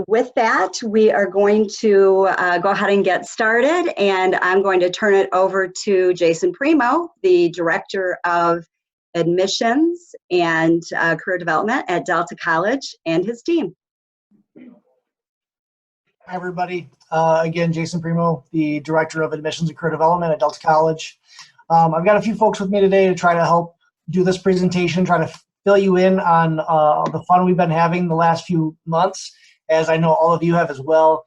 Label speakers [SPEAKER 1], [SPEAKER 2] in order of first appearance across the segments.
[SPEAKER 1] With that, we are going to go ahead and get started, and I'm going to turn it over to Jason Primo, the Director of Admissions and Career Development at Delta College, and his team.
[SPEAKER 2] Hi, everybody. Again, Jason Primo, the Director of Admissions and Career Development at Delta College. I've got a few folks with me today to try to help do this presentation, try to fill you in on the fun we've been having the last few months, as I know all of you have as well.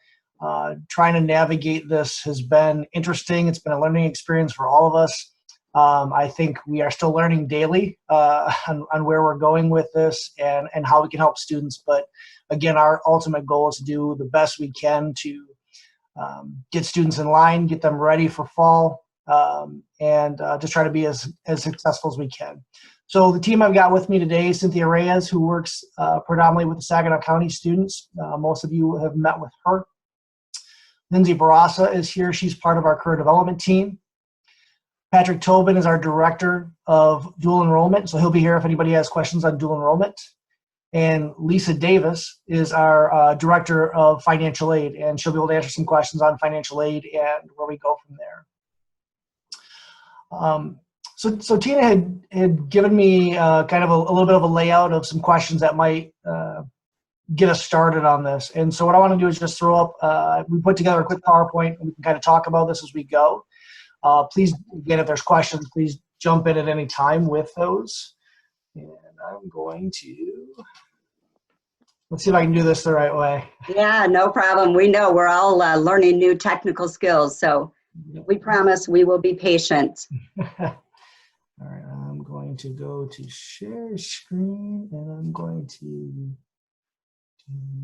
[SPEAKER 2] Trying to navigate this has been interesting. It's been a learning experience for all of us. I think we are still learning daily on where we're going with this and how we can help students. But again, our ultimate goal is to do the best we can to get students in line, get them ready for fall, and just try to be as successful as we can. So the team I've got with me today is Cynthia Reyes, who works predominantly with the Saginaw County students. Most of you have met with her. Lindsay Barassa is here. She's part of our career development team. Patrick Tobin is our director of dual enrollment, so he'll be here if anybody has questions on dual enrollment. And Lisa Davis is our director of financial aid, and she'll be able to answer some questions on financial aid and where we go from there. So Tina had given me kind of a little bit of a layout of some questions that might get us started on this. And so what I want to do is just throw up, we put together a quick PowerPoint, and we can kind of talk about this as we go. Please, again, if there's questions, please jump in at any time with those. And I'm going to, let's see if I can do this the right way.
[SPEAKER 1] Yeah, no problem. We know we're all learning new technical skills, so we promise we will be patient.
[SPEAKER 2] All right, I'm going to go to share screen, and I'm going to do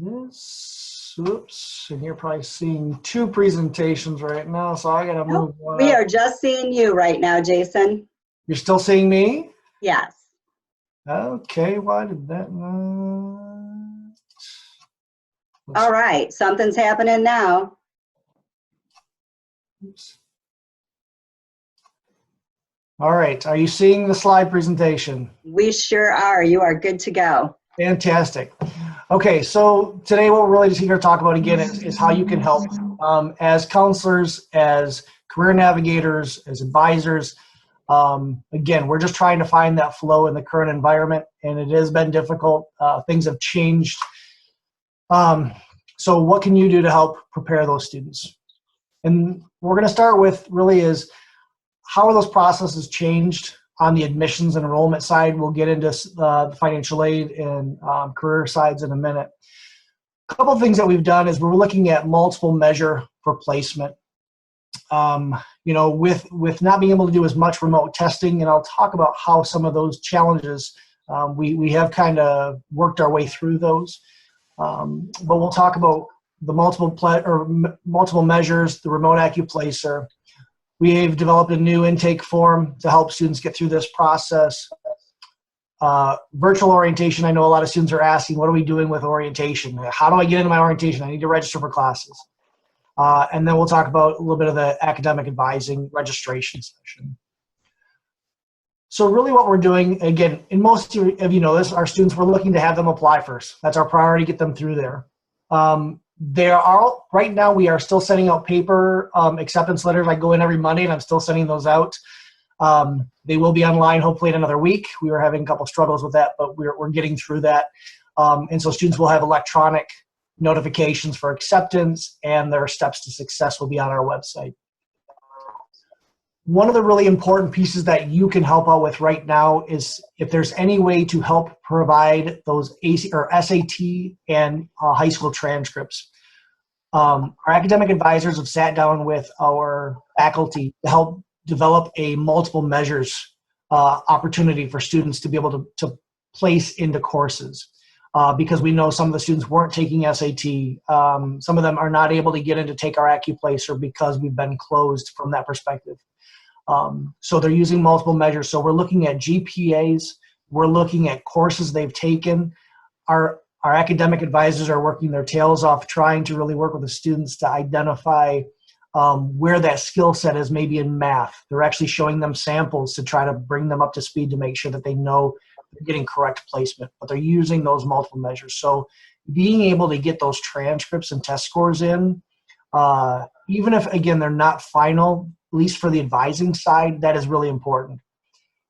[SPEAKER 2] this. Oops, and you're probably seeing two presentations right now, so I gotta move one.
[SPEAKER 1] We are just seeing you right now, Jason.
[SPEAKER 2] You're still seeing me?
[SPEAKER 1] Yes.
[SPEAKER 2] Okay, why did that not?
[SPEAKER 1] All right, something's happening now.
[SPEAKER 2] Oops. All right, are you seeing the slide presentation?
[SPEAKER 1] We sure are. You are good to go.
[SPEAKER 2] Fantastic. Okay, so today what we're really just here to talk about again is how you can help as counselors, as career navigators, as advisors. Again, we're just trying to find that flow in the current environment, and it has been difficult. Things have changed. So what can you do to help prepare those students? And we're going to start with really is how are those processes changed on the admissions and enrollment side? We'll get into the financial aid and career sides in a minute. A couple of things that we've done is we're looking at multiple measure for placement. You know, with not being able to do as much remote testing, and I'll talk about how some of those challenges, we have kind of worked our way through those. But we'll talk about the multiple measures, the remote AccuPlacer. We've developed a new intake form to help students get through this process. Virtual orientation, I know a lot of students are asking, what are we doing with orientation? How do I get into my orientation? I need to register for classes. And then we'll talk about a little bit of the academic advising registration session. So really what we're doing, again, and most of you know this, our students, we're looking to have them apply first. That's our priority, get them through there. Right now we are still sending out paper acceptance letters. I go in every Monday and I'm still sending those out. They will be online hopefully in another week. We were having a couple struggles with that, but we're getting through that. And so students will have electronic notifications for acceptance, and their steps to success will be on our website. One of the really important pieces that you can help out with right now is if there's any way to help provide those SAT and high school transcripts. Our academic advisors have sat down with our faculty to help develop a multiple measures opportunity for students to be able to place into courses. Because we know some of the students weren't taking SAT. Some of them are not able to get in to take our AccuPlacer because we've been closed from that perspective. So they're using multiple measures. So we're looking at GPAs. We're looking at courses they've taken. Our academic advisors are working their tails off trying to really work with the students to identify where that skill set is, maybe in math. They're actually showing them samples to try to bring them up to speed to make sure that they know they're getting correct placement, but they're using those multiple measures. So being able to get those transcripts and test scores in, even if, again, they're not final, at least for the advising side, that is really important.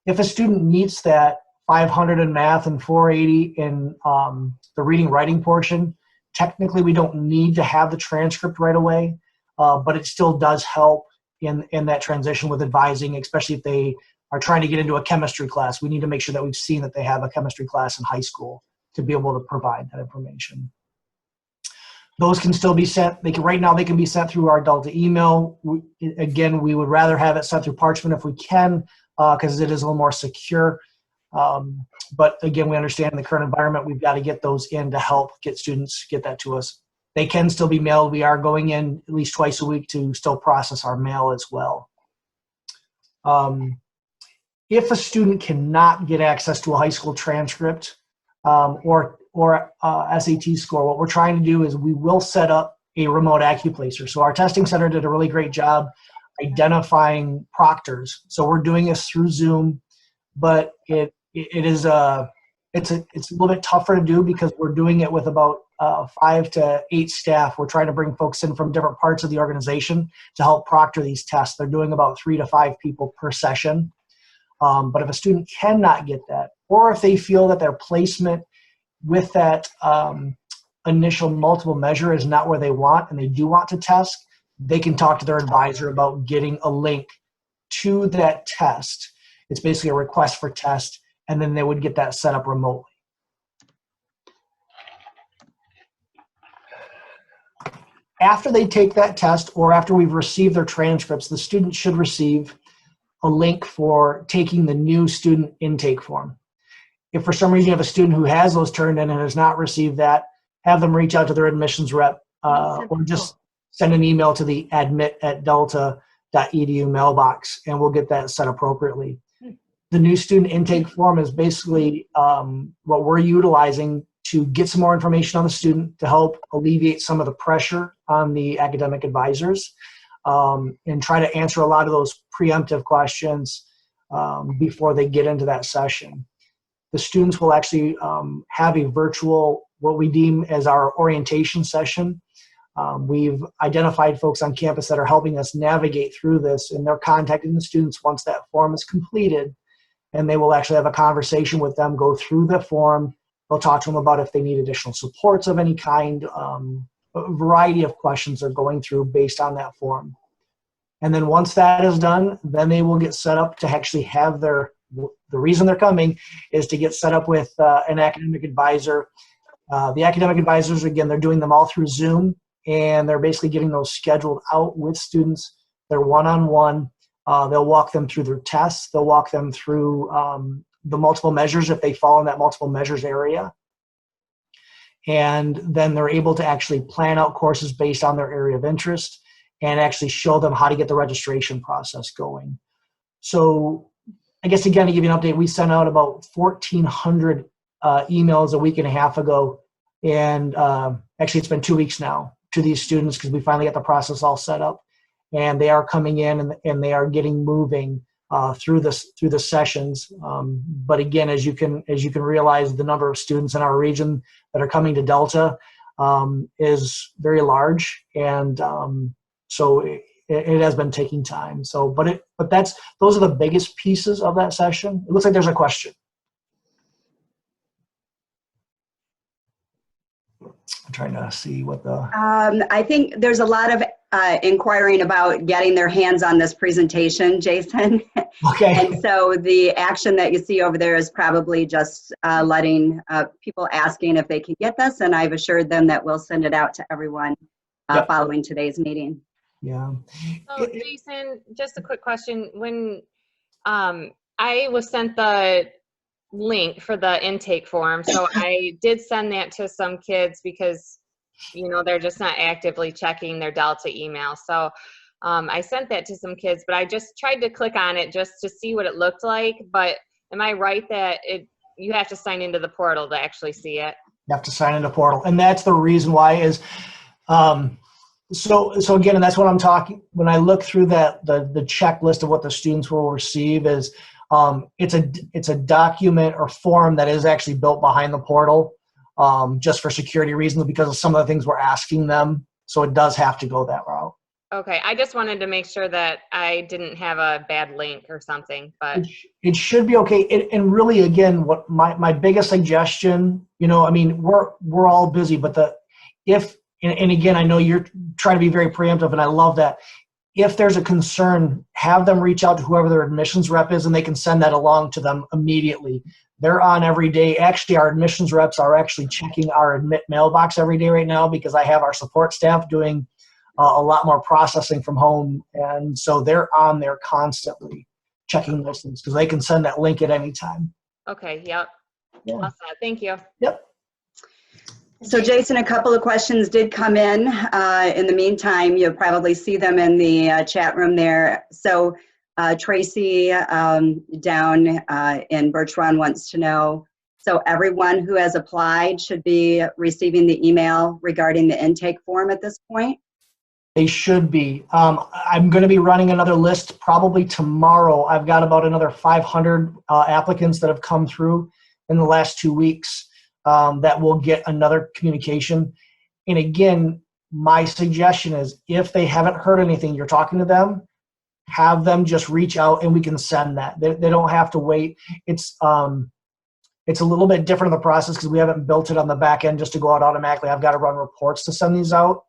[SPEAKER 2] If a student meets that 500 in math and 480 in the reading writing portion, technically we don't need to have the transcript right away, but it still does help in that transition with advising, especially if they are trying to get into a chemistry class. We need to make sure that we've seen that they have a chemistry class in high school to be able to provide that information. Those can still be sent. Right now they can be sent through our Delta email. Again, we would rather have it sent through Parchment if we can, because it is a little more secure. But again, we understand in the current environment, we've got to get those in to help get students get that to us. They can still be mailed. We are going in at least twice a week to still process our mail as well. If a student cannot get access to a high school transcript or SAT score, what we're trying to do is we will set up a remote AccuPlacer. So our testing center did a really great job identifying proctors. So we're doing this through Zoom, but it's a little bit tougher to do because we're doing it with about 5 to 8 staff. We're trying to bring folks in from different parts of the organization to help proctor these tests. They're doing about 3 to 5 people per session. But if a student cannot get that, or if they feel that their placement with that initial multiple measure is not where they want and they do want to test, they can talk to their advisor about getting a link to that test. It's basically a request for test, and then they would get that set up remotely. After they take that test, or after we've received their transcripts, the student should receive a link for taking the new student intake form. If for some reason you have a student who has those turned in and has not received that, have them reach out to their admissions rep or just send an email to the admit@delta.edu mailbox, and we'll get that set appropriately. The new student intake form is basically what we're utilizing to get some more information on the student to help alleviate some of the pressure on the academic advisors and try to answer a lot of those preemptive questions before they get into that session. The students will actually have a virtual, what we deem as our orientation session. We've identified folks on campus that are helping us navigate through this, and they're contacting the students once that form is completed, and they will actually have a conversation with them, go through the form. They'll talk to them about if they need additional supports of any kind, a variety of questions they're going through based on that form. And then once that is done, then they will get set up to actually have the reason they're coming is to get set up with an academic advisor. The academic advisors, again, they're doing them all through Zoom, and they're basically getting those scheduled out with students. They're one-on-one. They'll walk them through their tests. They'll walk them through the multiple measures if they fall in that multiple measures area. And then they're able to actually plan out courses based on their area of interest and actually show them how to get the registration process going. So I guess, again, to give you an update, we sent out about 1,400 emails a week and a half ago. And actually, it's been 2 weeks now to these students because we finally got the process all set up. And they are coming in and they are getting moving through the sessions. But again, as you can realize, the number of students in our region that are coming to Delta is very large, and so it has been taking time. So, but those are the biggest pieces of that session. It looks like there's a question. I'm trying to see what the.
[SPEAKER 1] I think there's a lot of inquiring about getting their hands on this presentation, Jason.
[SPEAKER 2] Okay.
[SPEAKER 1] And so the action that you see over there is probably just letting people asking if they can get this, and I've assured them that we'll send it out to everyone following today's meeting.
[SPEAKER 2] Yeah.
[SPEAKER 3] So Jason, just a quick question. When I was sent the link for the intake form, so I did send that to some kids because, you know, they're just not actively checking their Delta email. So I sent that to some kids, but I just tried to click on it just to see what it looked like. But am I right that you have to sign into the portal to actually see it?
[SPEAKER 2] You have to sign into portal, and that's the reason why is. So again, and that's what I'm talking, when I look through the checklist of what the students will receive is It's a document or form that is actually built behind the portal, just for security reasons because of some of the things we're asking them. So it does have to go that route.
[SPEAKER 3] Okay, I just wanted to make sure that I didn't have a bad link or something, but
[SPEAKER 2] It should be okay. And really, again, what my biggest suggestion, I mean, we're all busy, but and again, I know you're trying to be very preemptive, and I love that. If there's a concern, have them reach out to whoever their admissions rep is, and they can send that along to them immediately. They're on every day. Actually, our admissions reps are actually checking our admit mailbox every day right now because I have our support staff doing a lot more processing from home. And so they're on there constantly checking those things because they can send that link at any time.
[SPEAKER 3] okay, yep.
[SPEAKER 2] Yeah.
[SPEAKER 3] Awesome. Thank you.
[SPEAKER 2] Yep.
[SPEAKER 1] So Jason, a couple of questions did come in. In the meantime, you'll probably see them in the chat room there. So Tracy down in Birch Run wants to know, so everyone who has applied should be receiving the email regarding the intake form at this point?
[SPEAKER 2] They should be. I'm going to be running another list probably tomorrow. I've got about another 500 applicants that have come through in the last 2 weeks that will get another communication. And again, my suggestion is if they haven't heard anything, you're talking to them, have them just reach out and we can send that. They don't have to wait. It's a little bit different in the process because we haven't built it on the back end just to go out automatically. I've got to run reports to send these out.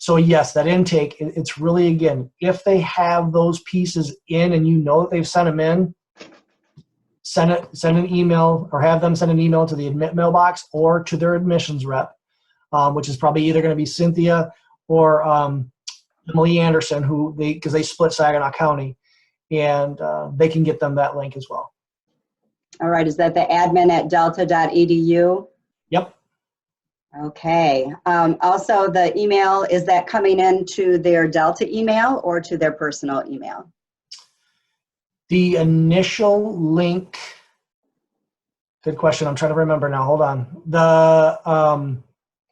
[SPEAKER 2] So yes, that intake, it's really, again, if they have those pieces in and that they've sent them in, send an email or have them send an email to the admit mailbox or to their admissions rep, which is probably either going to be Cynthia or Emily Anderson, because they split Saginaw County, and they can get them that link as well.
[SPEAKER 1] All right, is that the admin@delta.edu?
[SPEAKER 2] Yep.
[SPEAKER 1] Okay. Also, the email, is that coming into their Delta email or to their personal email?
[SPEAKER 2] The initial link, good question. I'm trying to remember now. Hold on.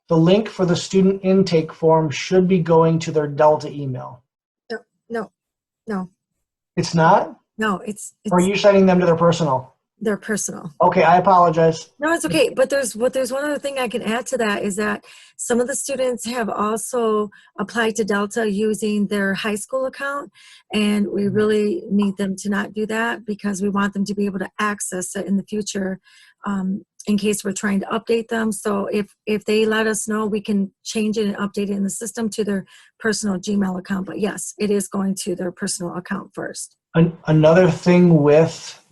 [SPEAKER 2] The link for the student intake form should be going to their Delta email.
[SPEAKER 4] No,
[SPEAKER 2] It's not?
[SPEAKER 4] no, it's
[SPEAKER 2] Or are you sending them to their personal?
[SPEAKER 4] their personal.
[SPEAKER 2] Okay, I apologize.
[SPEAKER 4] No, it's okay. But there's one other thing I can add to that is that some of the students have also applied to Delta using their high school account, and we really need them to not do that because we want them to be able to access it in the future in case we're trying to update them. So if they let us know, we can change it and update it in the system to their personal Gmail account. But yes, it is going to their personal account first.
[SPEAKER 2] Another thing with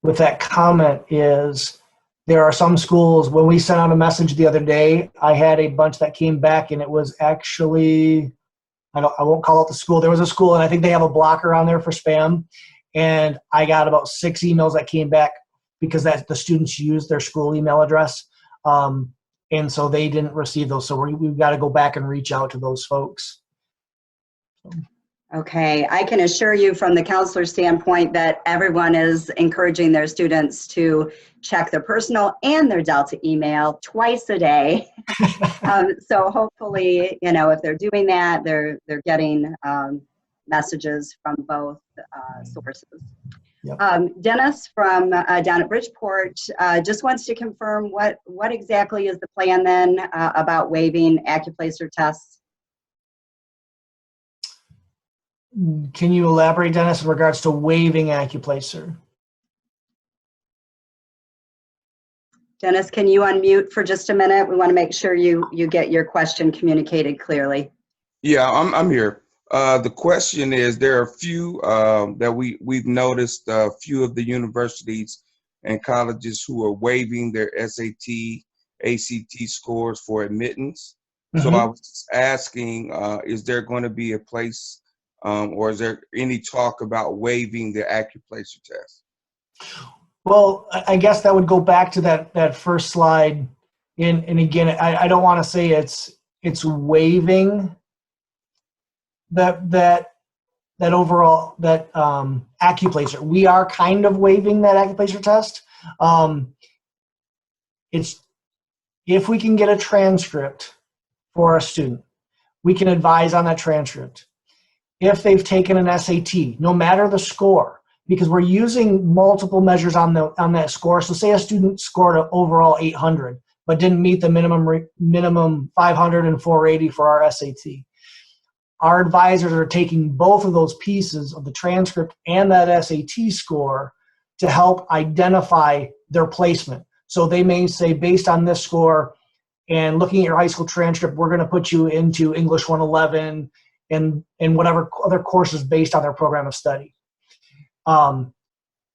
[SPEAKER 2] with that comment is there are some schools, when we sent out a message the other day, I had a bunch that came back and it was actually, I won't call out the school. There was a school and I think they have a blocker on there for spam. And I got about 6 emails that came back because the students used their school email address. And so they didn't receive those. So we've got to go back and reach out to those folks.
[SPEAKER 1] Okay, I can assure you from the counselor standpoint that everyone is encouraging their students to check their personal and their Delta email twice a day. So hopefully, if they're doing that, they're getting messages from both sources.
[SPEAKER 2] Yep.
[SPEAKER 1] Dennis from down at Bridgeport just wants to confirm what exactly is the plan then about waiving Accuplacer tests?
[SPEAKER 2] Can you elaborate, Dennis, in regards to waiving Accuplacer?
[SPEAKER 1] Dennis, can you unmute for just a minute? We want to make sure you get your question communicated clearly.
[SPEAKER 5] Yeah, I'm here. The question is, there are a few that we've noticed, a few of the universities and colleges who are waiving their SAT, ACT scores for admittance. So I was just asking, is there going to be a place or is there any talk about waiving the Accuplacer test?
[SPEAKER 2] Well, I guess that would go back to that first slide. And again, I don't want to say it's waiving that overall Accuplacer. We are kind of waiving that Accuplacer test. It's if we can get a transcript for a student, we can advise on that transcript. if they've taken an SAT, no matter the score, because we're using multiple measures on that score. So say a student scored an overall 800, but didn't meet the minimum 500 and 480 for our SAT. Our advisors are taking both of those pieces of the transcript and that SAT score to help identify their placement. So they may say, based on this score and looking at your high school transcript, we're going to put you into English 111 and whatever other courses based on their program of study. But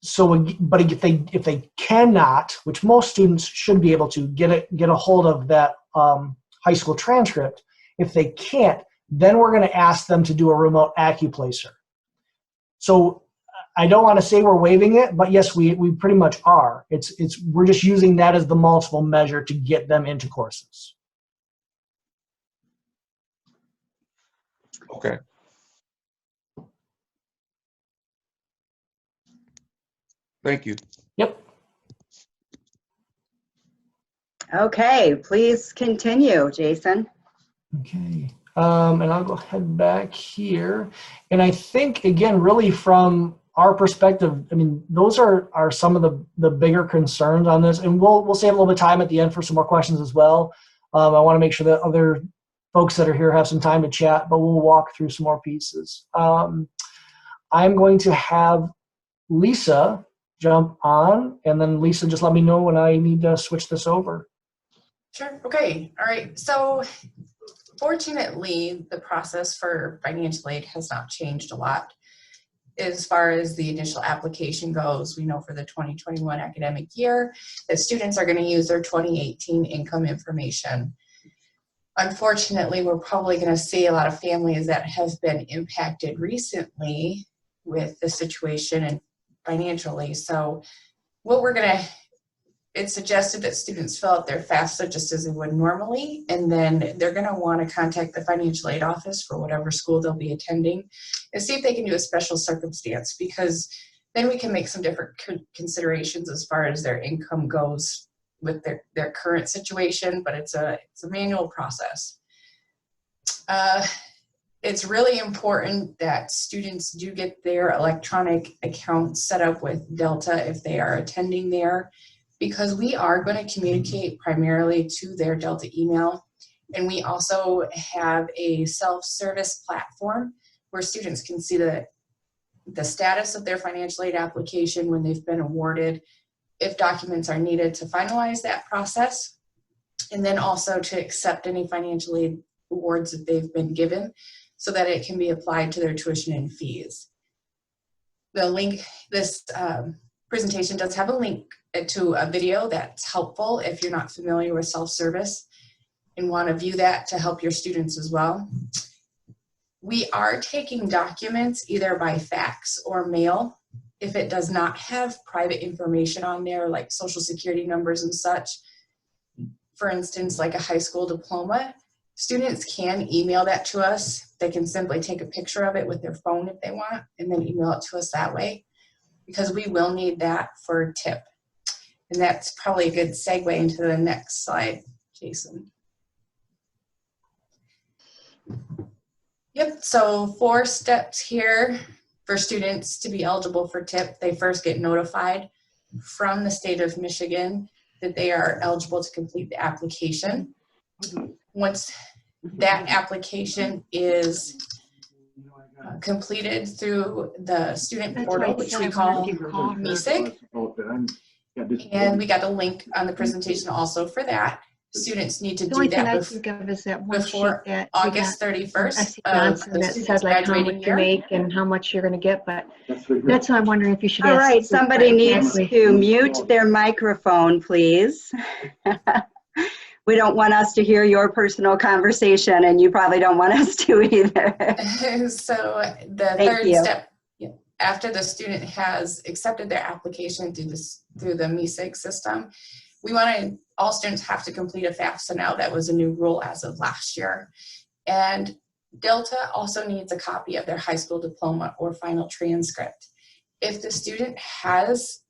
[SPEAKER 2] if they cannot, which most students should be able to get a hold of that high school transcript, if they can't, then we're going to ask them to do a remote AccuPlacer. So I don't want to say we're waiving it, but yes, we pretty much are. We're just using that as the multiple measure to get them into courses.
[SPEAKER 5] Okay. Thank you.
[SPEAKER 2] Yep.
[SPEAKER 1] Okay, please continue, Jason.
[SPEAKER 2] Okay. And I'll go ahead back here. And I think, again, really from our perspective, I mean, those are some of the bigger concerns on this. And we'll save a little bit of time at the end for some more questions as well. I want to make sure that other folks that are here have some time to chat, but we'll walk through some more pieces. I'm going to have Lisa jump on, and then Lisa, just let me know when I need to switch this over.
[SPEAKER 6] Sure. Okay. All right. So fortunately, the process for financial aid has not changed a lot. As far as the initial application goes, we know for the 2021 academic year that students are going to use their 2018 income information. Unfortunately, we're probably going to see a lot of families that have been impacted recently with the situation and financially. So what we're going to, it's suggested that students fill out their FAFSA just as they would normally, and then they're going to want to contact the financial aid office for whatever school they'll be attending and see if they can do a special circumstance, because then we can make some different considerations as far as their income goes with their current situation, but it's a manual process. It's really important that students do get their electronic account set up with Delta if they are attending there, because we are going to communicate primarily to their Delta email. And we also have a self-service platform where students can see the status of their financial aid application when they've been awarded, if documents are needed to finalize that process, and then also to accept any financial aid awards that they've been given so that it can be applied to their tuition and fees. The link, this presentation does have a link to a video that's helpful if you're not familiar with self-service and want to view that to help your students as well. We are taking documents either by fax or mail. If it does not have private information on there, like social security numbers and such, for instance, like a high school diploma, students can email that to us. They can simply take a picture of it with their phone if they want, and then email it to us that way, because we will need that for TIP. And that's probably a good segue into the next slide, Jason. Yep, so 4 steps here for students to be eligible for TIP. They first get notified from the state of Michigan that they are eligible to complete the application. Once that application is completed through the student portal, which we call MESIG, and we got a link on the presentation also for that. Students need to do that before August 31st of the student's graduating year.
[SPEAKER 7] Make and how much you're going to get, but that's why I'm wondering if you should.
[SPEAKER 1] All right, somebody needs to mute their microphone, please. We don't want us to hear your personal conversation, and you probably don't want us to either.
[SPEAKER 6] So the third step, after the student has accepted their application through the MESIG system, we wanted all students have to complete a FAFSA now. That was a new rule as of last year. And Delta also needs a copy of their high school diploma or final transcript. If the student has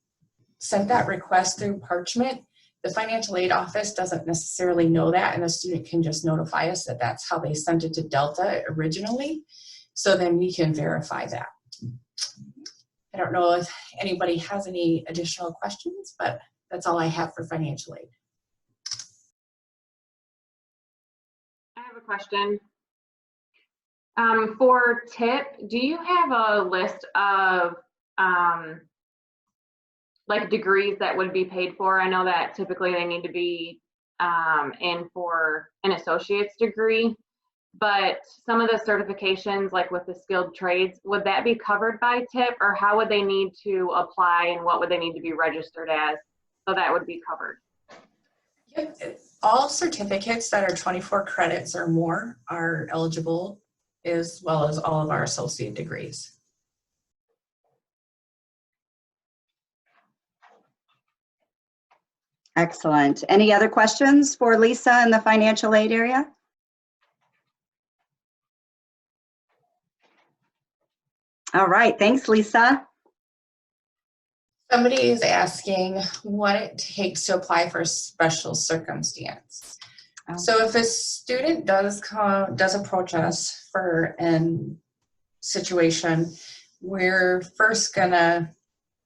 [SPEAKER 6] sent that request through Parchment, the financial aid office doesn't necessarily know that, and the student can just notify us that that's how they sent it to Delta originally. So then we can verify that. I don't know if anybody has any additional questions, but that's all I have for financial aid.
[SPEAKER 3] I have a question. For TIP, do you have a list of like degrees that would be paid for? I know that typically they need to be in for an associate's degree, but some of the certifications, like with the skilled trades, would that be covered by TIP, or how would they need to apply and what would they need to be registered as so that would be covered?
[SPEAKER 6] Yep. All certificates that are 24 credits or more are eligible, as well as all of our associate degrees.
[SPEAKER 1] Excellent. Any other questions for Lisa in the financial aid area? All right, thanks, Lisa.
[SPEAKER 6] Somebody is asking what it takes to apply for a special circumstance.
[SPEAKER 1] Oh.
[SPEAKER 6] So if a student does approach us for an situation, we're first gonna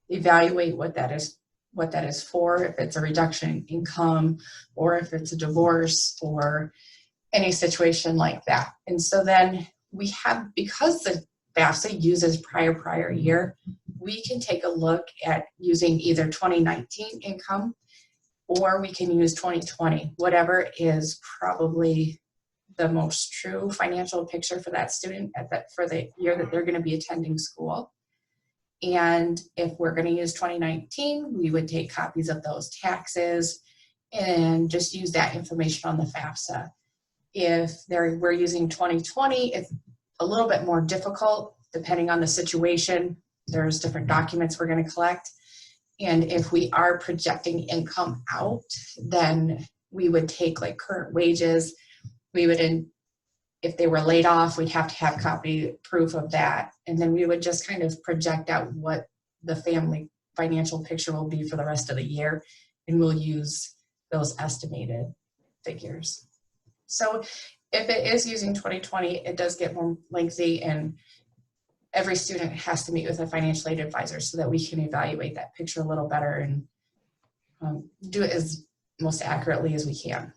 [SPEAKER 6] evaluate what that is for, if it's a reduction in income, or if it's a divorce, or any situation like that. And so then we have, because the FAFSA uses prior year, we can take a look at using either 2019 income, or we can use 2020, whatever is probably the most true financial picture for that student for the year that they're going to be attending school. And if we're going to use 2019, we would take copies of those taxes and just use that information on the FAFSA. If we're using 2020, it's a little bit more difficult depending on the situation. There's different documents we're going to collect. And if we are projecting income out, then we would take like current wages. We would, if they were laid off, we'd have to have proof of that. And then we would just kind of project out what the family financial picture will be for the rest of the year. And we'll use those estimated figures. So if it is using 2020, it does get more lengthy, and every student has to meet with a financial aid advisor so that we can evaluate that picture a little better and do it as most accurately as we can.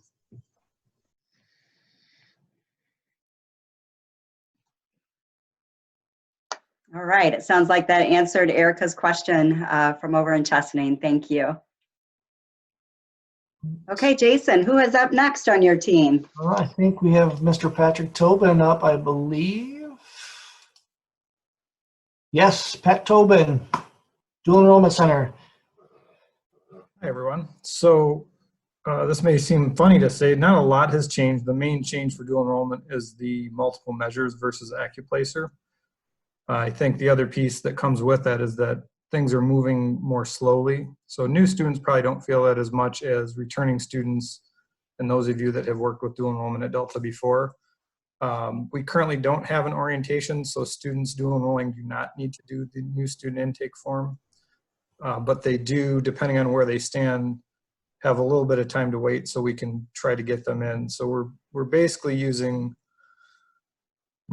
[SPEAKER 1] All right, it sounds like that answered Erica's question from over in Chesaning. Thank you. Okay, Jason, who is up next on your team?
[SPEAKER 2] I think we have Mr. Patrick Tobin up, I believe. Yes, Pat Tobin, Dual Enrollment Center.
[SPEAKER 8] Hi, everyone. So this may seem funny to say, not a lot has changed. The main change for dual enrollment is the multiple measures versus AccuPlacer. I think the other piece that comes with that is that things are moving more slowly. So new students probably don't feel that as much as returning students and those of you that have worked with dual enrollment at Delta before. We currently don't have an orientation, so students dual enrolling do not need to do the new student intake form. But they do, depending on where they stand, have a little bit of time to wait so we can try to get them in. So we're basically using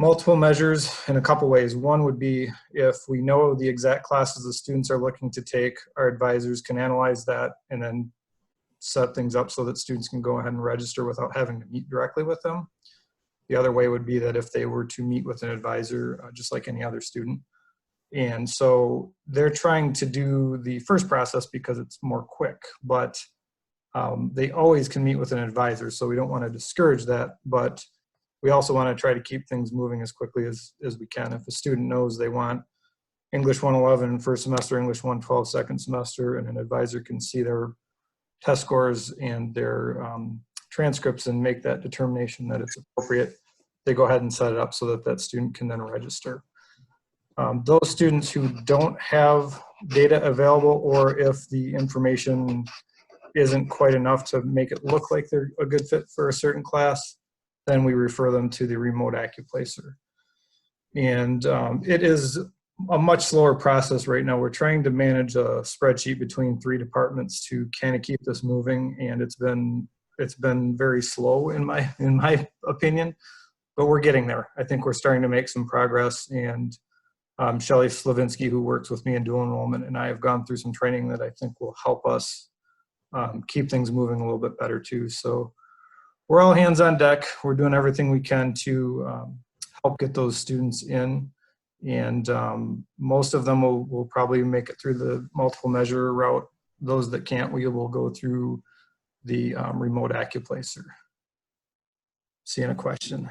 [SPEAKER 8] multiple measures in a couple ways. One would be if we know the exact classes the students are looking to take, our advisors can analyze that and then set things up so that students can go ahead and register without having to meet directly with them. The other way would be that if they were to meet with an advisor, just like any other student. And so they're trying to do the first process because it's more quick, but they always can meet with an advisor. So we don't want to discourage that, but we also want to try to keep things moving as quickly as we can. If a student knows they want English 111 first semester, English 112 second semester, and an advisor can see their test scores and their transcripts and make that determination that it's appropriate, they go ahead and set it up so that that student can then register. Those students who don't have data available, or if the information isn't quite enough to make it look like they're a good fit for a certain class, then we refer them to the remote AccuPlacer. And it is a much slower process right now. We're trying to manage a spreadsheet between 3 departments to kind of keep this moving, and it's been very slow in my opinion. but we're getting there. I think we're starting to make some progress, and Shelly Slavinsky, who works with me in dual enrollment, and I have gone through some training that I think will help us keep things moving a little bit better too. So we're all hands on deck. We're doing everything we can to help get those students in, and most of them will probably make it through the multiple measure route. Those that can't, we will go through the remote AccuPlacer. Seeing a question.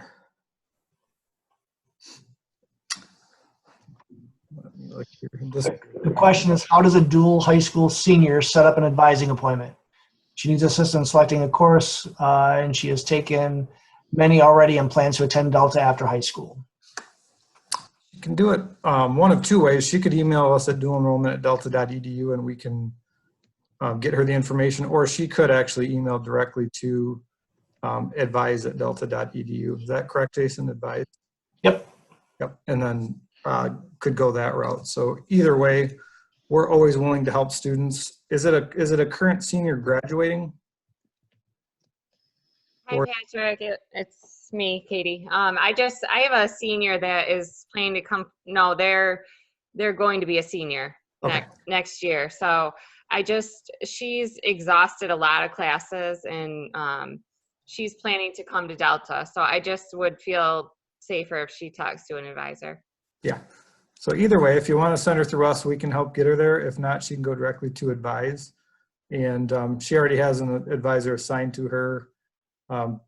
[SPEAKER 8] Let me look here.
[SPEAKER 2] The question is, how does a dual high school senior set up an advising appointment? She needs assistance selecting a course, and she has taken many already and plans to attend Delta after high school.
[SPEAKER 8] You can do it one of two ways. She could email us at dualenrollment@delta.edu and we can get her the information, or she could actually email directly to advise@delta.edu. Is that correct, Jason? Advise?
[SPEAKER 2] Yep.
[SPEAKER 8] Yep. And then could go that route. So either way, we're always willing to help students. Is it a current senior graduating?
[SPEAKER 3] Hi, Patrick. It's me, Katie. I have a senior that is planning to come. No, they're going to be a senior next year. So she's exhausted a lot of classes, and she's planning to come to Delta. So I just would feel safer if she talks to an advisor.
[SPEAKER 8] Yeah. So either way, if you want to send her through us, we can help get her there. If not, she can go directly to Advise. And she already has an advisor assigned to her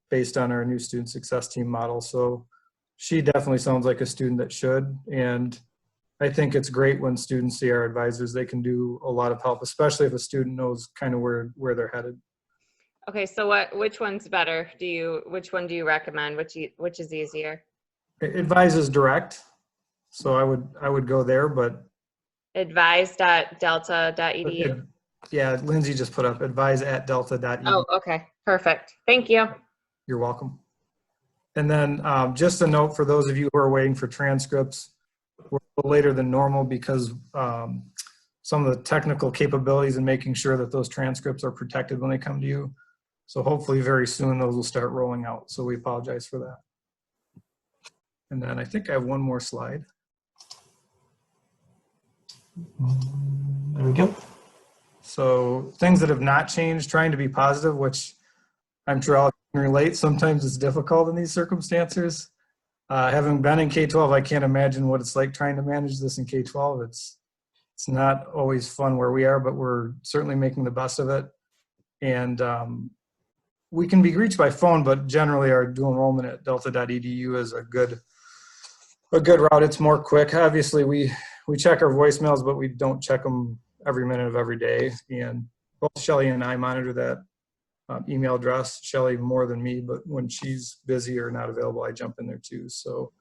[SPEAKER 8] based on our new student success team model. So she definitely sounds like a student that should. And I think it's great when students see our advisors. They can do a lot of help, especially if a student knows kind of where they're headed.
[SPEAKER 3] Okay, so which one's better? Which one do you recommend? Which is easier?
[SPEAKER 8] Advise is direct. So I would go there, but
[SPEAKER 3] advise.delta.edu.
[SPEAKER 8] Yeah, Lindsay just put up advise@delta.edu.
[SPEAKER 3] Oh, okay, perfect. Thank you.
[SPEAKER 8] You're welcome. And then just a note for those of you who are waiting for transcripts, we're a little later than normal because some of the technical capabilities and making sure that those transcripts are protected when they come to you. So hopefully very soon those will start rolling out. So we apologize for that. And then I think I have one more slide.
[SPEAKER 2] There we go.
[SPEAKER 8] So things that have not changed, trying to be positive, which I'm sure all can relate. Sometimes it's difficult in these circumstances. Having been in K-12, I can't imagine what it's like trying to manage this in K-12. It's not always fun where we are, but we're certainly making the best of it. And we can be reached by phone, but generally our dual enrollment at delta.edu is a good route. It's more quick. Obviously, we check our voicemails, but we don't check them every minute of every day. And both Shelly and I monitor that email address. Shelly more than me, but when she's busy or not available, I jump in there too. So,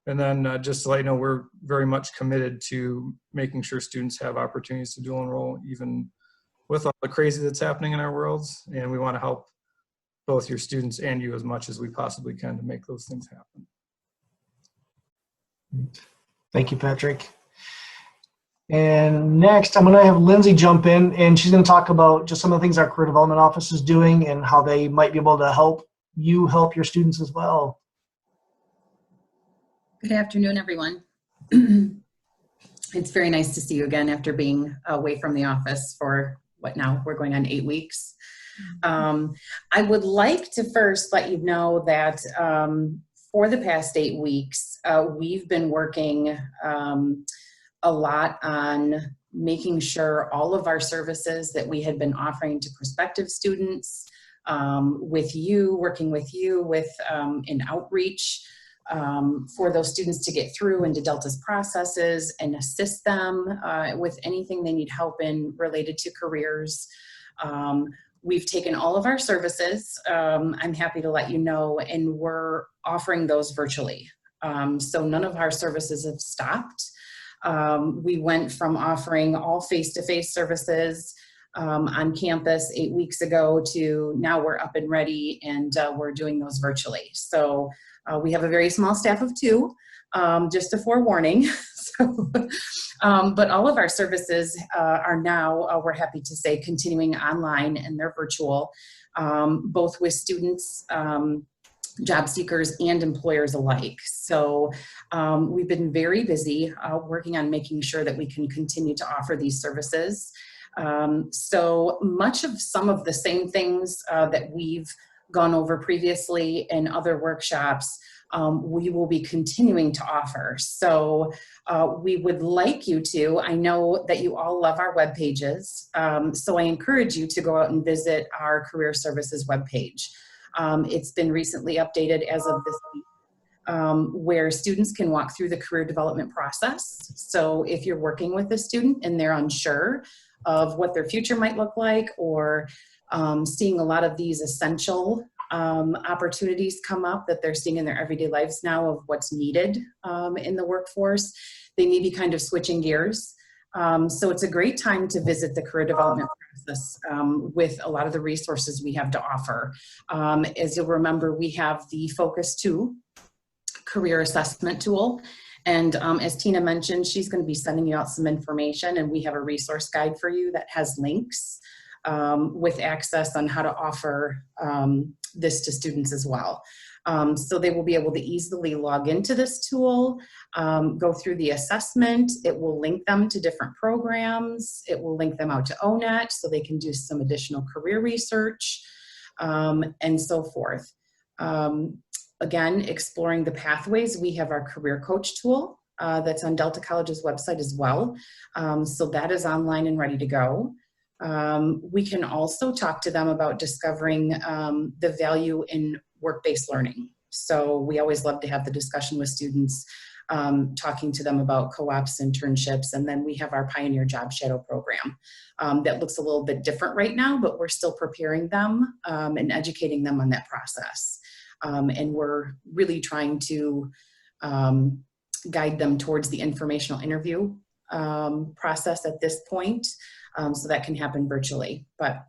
[SPEAKER 8] and then just to let you know, we're very much committed to making sure students have opportunities to dual enroll, even with all the crazy that's happening in our worlds. And we want to help both your students and you as much as we possibly can to make those things happen.
[SPEAKER 2] Thank you, Patrick. And next, I'm going to have Lindsay jump in, and she's going to talk about just some of the things our career development office is doing and how they might be able to help you help your students as well.
[SPEAKER 9] Good afternoon, everyone. It's very nice to see you again after being away from the office for what now? We're going on 8 weeks. I would like to first let you know that for the past 8 weeks, we've been working a lot on making sure all of our services that we had been offering to prospective students, working with you with in outreach for those students to get through into Delta's processes and assist them with anything they need help in related to careers. We've taken all of our services, I'm happy to let you know, and we're offering those virtually. So none of our services have stopped. We went from offering all face-to-face services on campus 8 weeks ago to now we're up and ready and we're doing those virtually. So we have a very small staff of 2, just a forewarning. But all of our services are now, we're happy to say, continuing online and they're virtual, both with students job seekers and employers alike. So we've been very busy working on making sure that we can continue to offer these services. So much of some of the same things that we've gone over previously in other workshops, we will be continuing to offer. So we would like you to, I know that you all love our web pages, so I encourage you to go out and visit our career services webpage. It's been recently updated as of this week, where students can walk through the career development process. So if you're working with a student and they're unsure of what their future might look like, or seeing a lot of these essential opportunities come up that they're seeing in their everyday lives now of what's needed in the workforce, they may be kind of switching gears. So it's a great time to visit the career development process with a lot of the resources we have to offer. As you'll remember, we have the Focus 2 career assessment tool. And as Tina mentioned, she's going to be sending you out some information, and we have a resource guide for you that has links with access on how to offer this to students as well. So they will be able to easily log into this tool, go through the assessment. It will link them to different programs. It will link them out to ONET so they can do some additional career research and so forth. Again, exploring the pathways, we have our career coach tool that's on Delta College's website as well. So that is online and ready to go. We can also talk to them about discovering the value in work-based learning. So we always love to have the discussion with students, talking to them about co-ops, internships, and then we have our Pioneer Job Shadow program that looks a little bit different right now, but we're still preparing them and educating them on that process. And we're really trying to guide them towards the informational interview process at this point. So that can happen virtually. But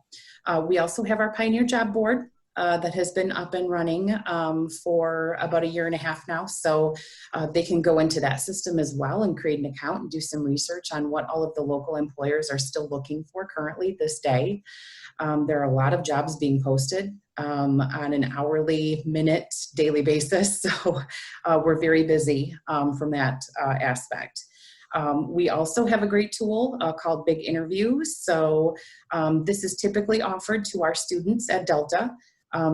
[SPEAKER 9] we also have our Pioneer Job Board that has been up and running for about 1.5 years now. So they can go into that system as well and create an account and do some research on what all of the local employers are still looking for currently this day. There are a lot of jobs being posted on an hourly, minute, daily basis. So we're very busy from that aspect. We also have a great tool called Big Interviews. So this is typically offered to our students at Delta.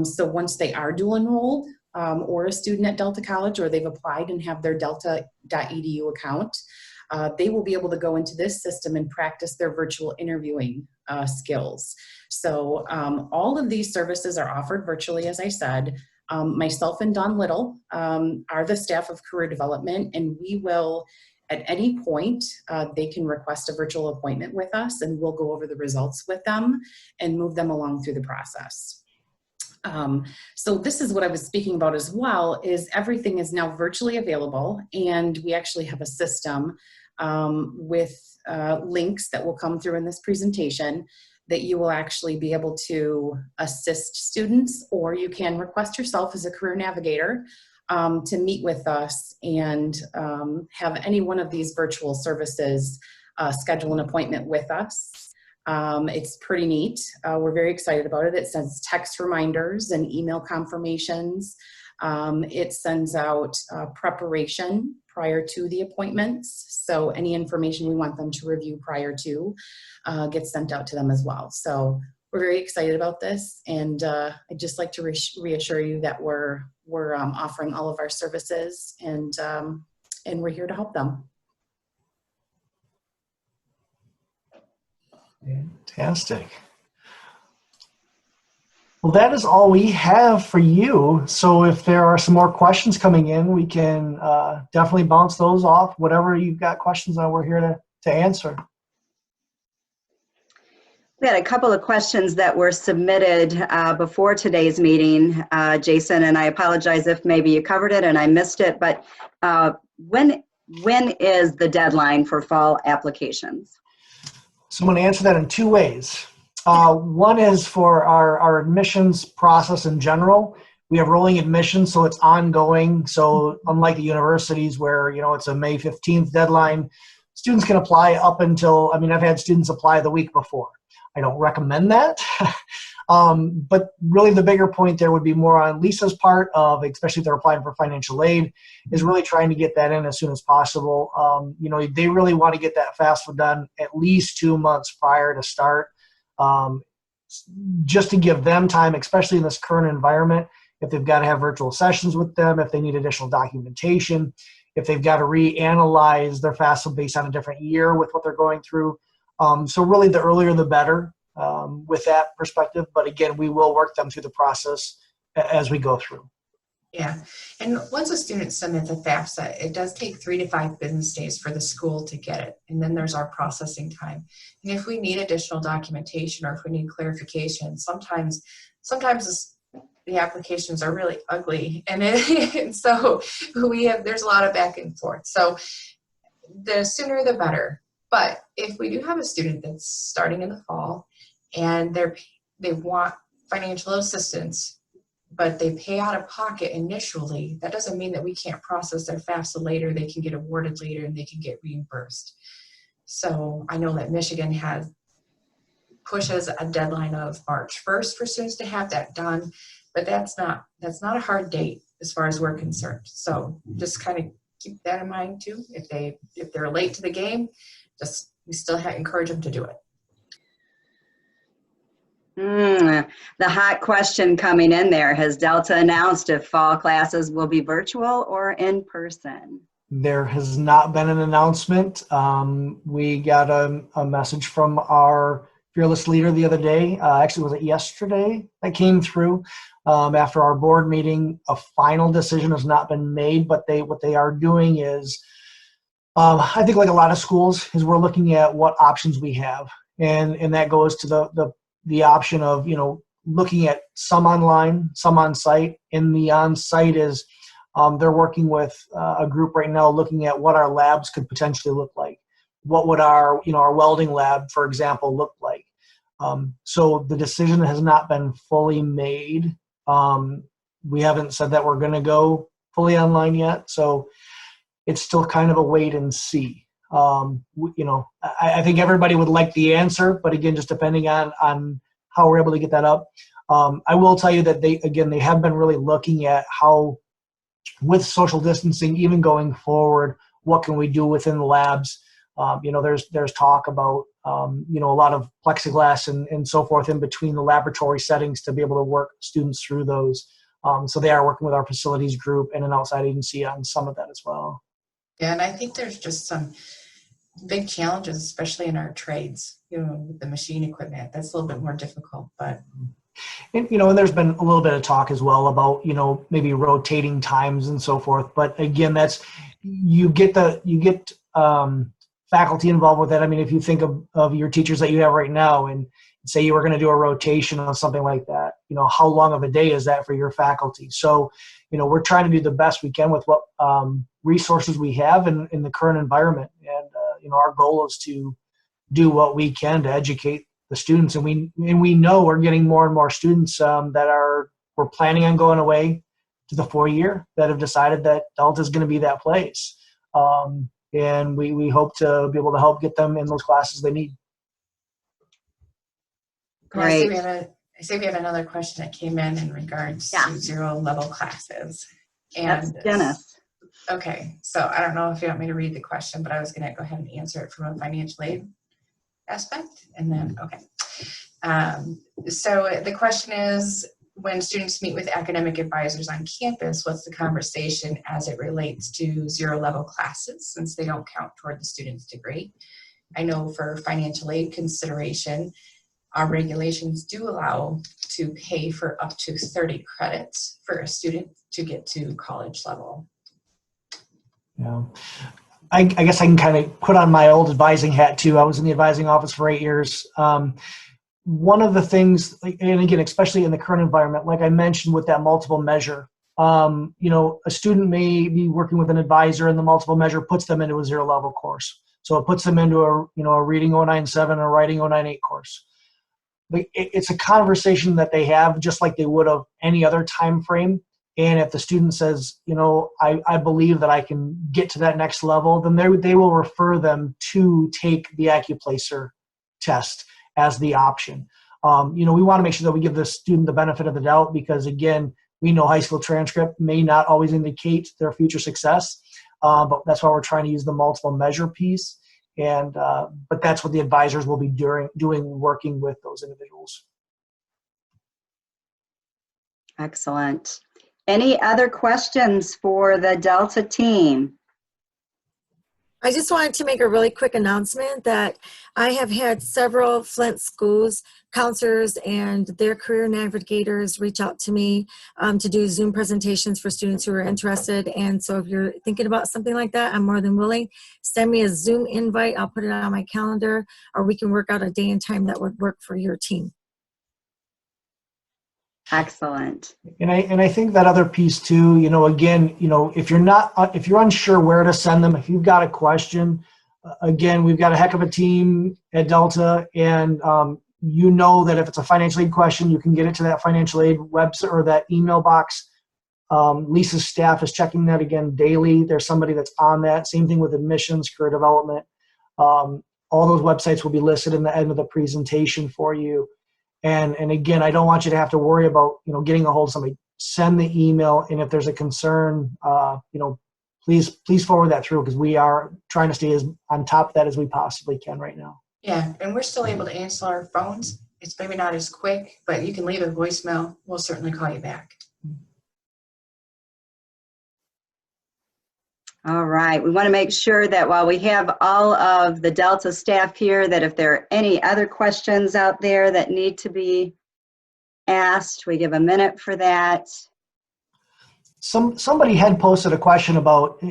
[SPEAKER 9] So once they are dual enrolled or a student at Delta College, or they've applied and have their delta.edu account, they will be able to go into this system and practice their virtual interviewing skills. So all of these services are offered virtually, as I said. Myself and Dawn Little are the staff of career development, and we will, at any point, they can request a virtual appointment with us, and we'll go over the results with them and move them along through the process. So this is what I was speaking about as well, is everything is now virtually available, and we actually have a system with links that will come through in this presentation that you will actually be able to assist students, or you can request yourself as a career navigator to meet with us and have any one of these virtual services schedule an appointment with us. It's pretty neat. We're very excited about it. It sends text reminders and email confirmations. It sends out preparation prior to the appointments. So any information we want them to review prior to gets sent out to them as well. So we're very excited about this, and I'd just like to reassure you that we're offering all of our services, and we're here to help them.
[SPEAKER 2] Fantastic. Well, that is all we have for you. So if there are some more questions coming in, we can definitely bounce those off. Whatever you've got questions on, we're here to answer.
[SPEAKER 1] We had a couple of questions that were submitted before today's meeting, Jason, and I apologize if maybe you covered it and I missed it, but when is the deadline for fall applications?
[SPEAKER 2] So I'm going to answer that in two ways. One is for our admissions process in general. We have rolling admissions, so it's ongoing. So unlike the universities where, you know, it's a May 15th deadline, students can apply up until, I mean, I've had students apply the week before. I don't recommend that. But really the bigger point there would be more on Lisa's part of, especially if they're applying for financial aid, is really trying to get that in as soon as possible. They really want to get that FAFSA done at least 2 months prior to start, just to give them time, especially in this current environment, if they've got to have virtual sessions with them, if they need additional documentation, if they've got to reanalyze their FAFSA based on a different year with what they're going through. So really the earlier the better with that perspective. But again, we will work them through the process as we go through.
[SPEAKER 6] Yeah, and once a student submits a FAFSA, it does take 3 to 5 business days for the school to get it. And then there's our processing time. And if we need additional documentation or if we need clarification, sometimes the applications are really ugly. And so there's a lot of back and forth. So the sooner the better. But if we do have a student that's starting in the fall and they want financial assistance, but they pay out of pocket initially, that doesn't mean that we can't process their FAFSA later. They can get awarded later and they can get reimbursed. So I know that Michigan pushes a deadline of March 1st for students to have that done, but that's not a hard date as far as we're concerned. So just kind of keep that in mind too. If they're late to the game, we still encourage them to do it.
[SPEAKER 1] The hot question coming in there, has Delta announced if fall classes will be virtual or in person?
[SPEAKER 2] There has not been an announcement. We got a message from our fearless leader the other day. Actually, was it yesterday that came through after our board meeting? A final decision has not been made, but what they are doing is, I think like a lot of schools, is we're looking at what options we have. And that goes to the option of, looking at some online, some on site. And the on site is they're working with a group right now looking at what our labs could potentially look like. What would our welding lab, for example, look like? So the decision has not been fully made. We haven't said that we're going to go fully online yet. So it's still kind of a wait and see. I think everybody would like the answer, but again, just depending on how we're able to get that up. I will tell you that they have been really looking at how, with social distancing, even going forward, what can we do within the labs? There's talk about, a lot of plexiglass and so forth in between the laboratory settings to be able to work students through those. So they are working with our facilities group and an outside agency on some of that as well.
[SPEAKER 6] Yeah, and I think there's just some big challenges, especially in our trades, with the machine equipment. That's a little bit more difficult, but.
[SPEAKER 2] And there's been a little bit of talk as well about, maybe rotating times and so forth. But again, you get faculty involved with that. I mean, if you think of your teachers that you have right now and say you were going to do a rotation on something like that, how long of a day is that for your faculty? So, we're trying to do the best we can with what resources we have in the current environment. And, our goal is to do what we can to educate the students. And we know we're getting more and more students we're planning on going away to the 4-year that have decided that Delta is going to be that place. And we hope to be able to help get them in those classes they need.
[SPEAKER 1] Great.
[SPEAKER 6] I see we have another question that came in regards to 0 level classes. And
[SPEAKER 1] that's Dennis.
[SPEAKER 6] Okay, so I don't know if you want me to read the question, but I was going to go ahead and answer it from a financial aid aspect. And then, okay. So the question is, when students meet with academic advisors on campus, what's the conversation as it relates to 0 level classes, since they don't count toward the student's degree? I know for financial aid consideration, our regulations do allow to pay for up to 30 credits for a student to get to college level.
[SPEAKER 2] Yeah. I guess I can kind of put on my old advising hat too. I was in the advising office for 8 years. One of the things, and again, especially in the current environment, like I mentioned with that multiple measure, a student may be working with an advisor and the multiple measure puts them into a 0 level course. So it puts them into a reading 097 or writing 098 course. But it's a conversation that they have just like they would of any other time frame. And if the student says, I believe that I can get to that next level, then they will refer them to take the Accuplacer test as the option. We want to make sure that we give the student the benefit of the doubt because, again, we know high school transcript may not always indicate their future success, but that's why we're trying to use the multiple measure piece. And but that's what the advisors will be doing working with those individuals.
[SPEAKER 1] Excellent. Any other questions for the Delta team?
[SPEAKER 4] I just wanted to make a really quick announcement that I have had several Flint schools, counselors, and their career navigators reach out to me to do Zoom presentations for students who are interested. And so if you're thinking about something like that, I'm more than willing. Send me a Zoom invite. I'll put it on my calendar, or we can work out a day and time that would work for your team.
[SPEAKER 1] Excellent.
[SPEAKER 2] And I think that other piece too, again, if you're unsure where to send them, if you've got a question, again, we've got a heck of a team at Delta, and that if it's a financial aid question, you can get it to that financial aid website or that email box. Lisa's staff is checking that again daily. There's somebody that's on that. Same thing with admissions, career development. All those websites will be listed in the end of the presentation for you. And again, I don't want you to have to worry about, getting a hold of somebody. Send the email, and if there's a concern, please forward that through because we are trying to stay as on top of that as we possibly can right now.
[SPEAKER 6] Yeah, and we're still able to answer our phones. It's maybe not as quick, but you can leave a voicemail. We'll certainly call you back.
[SPEAKER 1] All right. We want to make sure that while we have all of the Delta staff here, that if there are any other questions out there that need to be asked, we give a minute for that.
[SPEAKER 2] Somebody had posted a question about,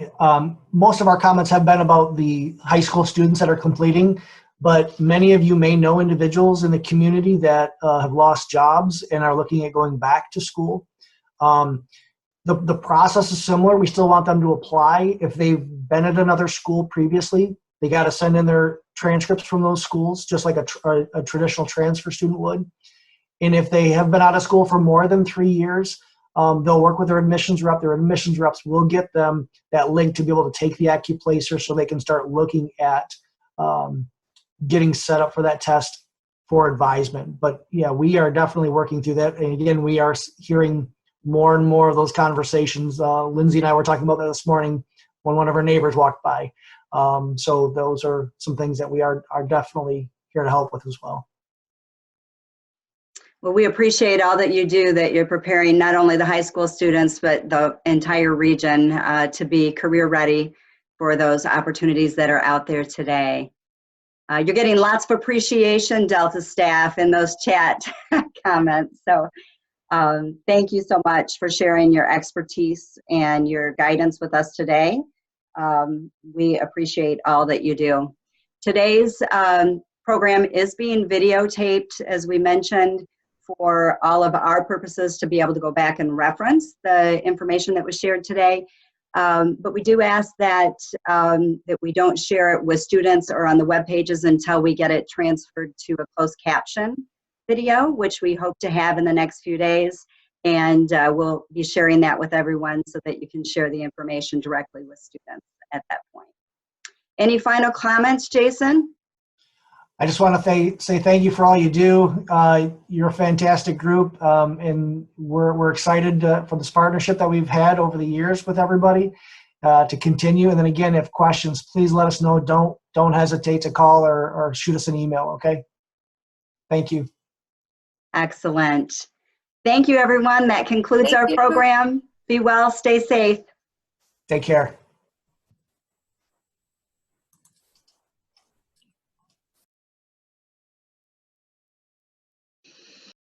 [SPEAKER 2] most of our comments have been about the high school students that are completing, but many of you may know individuals in the community that have lost jobs and are looking at going back to school. The process is similar. We still want them to apply. If they've been at another school previously, they got to send in their transcripts from those schools, just like a traditional transfer student would. And if they have been out of school for more than 3 years, they'll work with their admissions rep. Their admissions reps will get them that link to be able to take the AccuPlacer so they can start looking at getting set up for that test for advisement. But yeah, we are definitely working through that. And again, we are hearing more and more of those conversations. Lindsay and I were talking about that this morning when one of our neighbors walked by. So those are some things that we are definitely here to help with as well.
[SPEAKER 1] Well, we appreciate all that you do, that you're preparing not only the high school students, but the entire region to be career ready for those opportunities that are out there today. You're getting lots of appreciation, Delta staff, in those chat comments. So thank you so much for sharing your expertise and your guidance with us today. We appreciate all that you do. Today's program is being videotaped, as we mentioned, for all of our purposes to be able to go back and reference the information that was shared today. But we do ask that that we don't share it with students or on the web pages until we get it transferred to a closed caption video, which we hope to have in the next few days. And we'll be sharing that with everyone so that you can share the information directly with students at that point. Any final comments, Jason?
[SPEAKER 2] I just want to say thank you for all you do. You're a fantastic group, and we're excited for this partnership that we've had over the years with everybody to continue. And then again, if questions, please let us know. Don't hesitate to call or shoot us an email, okay? Thank you.
[SPEAKER 1] Excellent. Thank you, everyone. That concludes our program. Be well, stay safe.
[SPEAKER 2] Take care.